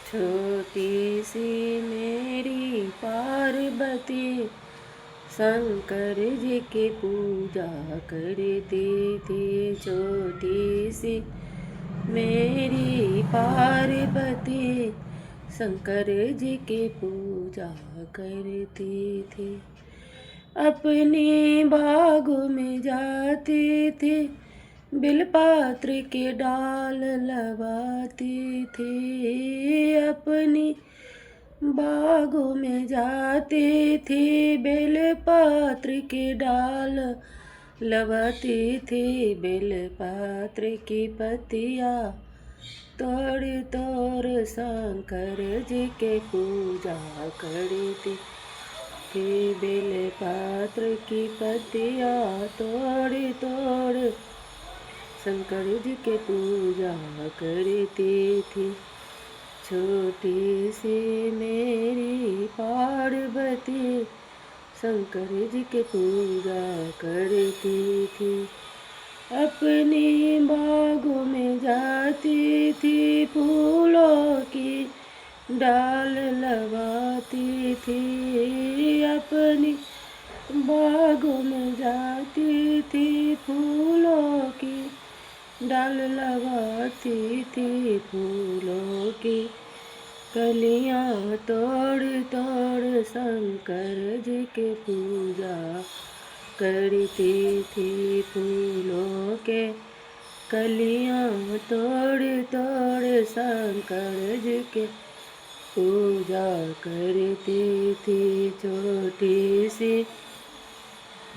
छोटी सी मेरी पार्वती शंकर जी की पूजा करती थी। छोटी सी मेरी पार्वती शंकर जी की पूजा करती थी। अपनी बाग में जाती थी, बिलपत्र के डाल लगाती थी। अपनी बागों में जाती थी, बेलपत्र के डाल लगाती थी। बेलपत्र की पत्तियाँ तोड़ तोड़ शंकर जी के पूजा करती थी। बेलपत्र की पत्तियाँ तोड़ तोड़ शंकर जी के पूजा करती थी। छोटी सी मेरी पार्वती शंकर जी के पूजा करती थी। अपनी बागों में जाती थी, फूलों की डाल लगाती थी। अपनी बागों में जाती थी, फूलों की डाल लगाती थी। फूलों की कलियां तोड़ तोड़ शंकर जी की पूजा करती थी। फूलों के कलियां तोड़ तोड़ शंकर जी के पूजा करती थी। छोटी सी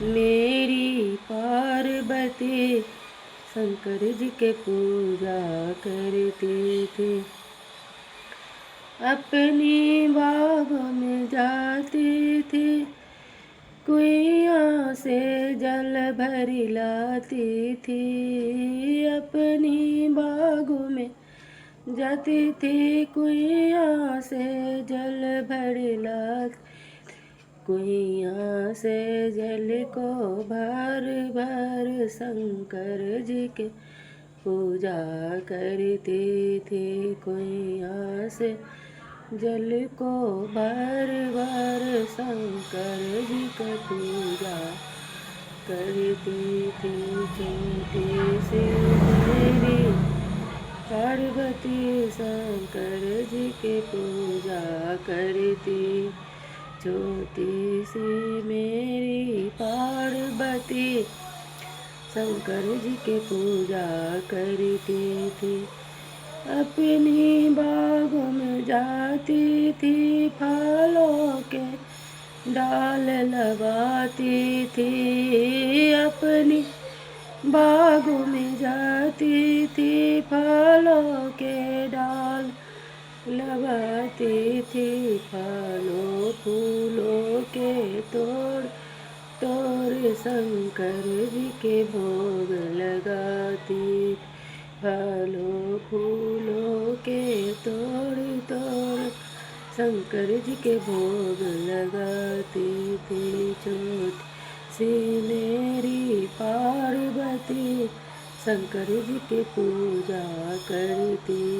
मेरी पार्वती शंकर जी के पूजा करती थी। अपनी बाग में जाती थी, कुइयां से जल भरी लाती थी। अपनी बाग में जाती थी, कुइयां से जल भरी लाती। कुइयां से जल को भर भर शंकर जी के पूजा करती थी। कुइयां से जल को भर भर शंकर जी की पूजा करती थी। छोटी सी मेरी पार्वती शंकर जी की पूजा करती। छोटी सी मेरी पार्वती शंकर जी की पूजा करती थी। अपनी बागों में जाती थी, फलों के डाल लगाती थी। अपनी बागों में जाती थी, फलों के डाल लगाती थी। फलों फूलों के तोड़ तोड़ शंकर जी के भोग लगाती। फलों फूलों के तोड़ तोड़ शंकर जी के भोग लगाती थी। छोटी सी मेरी पार्वती शंकर जी की पूजा करती।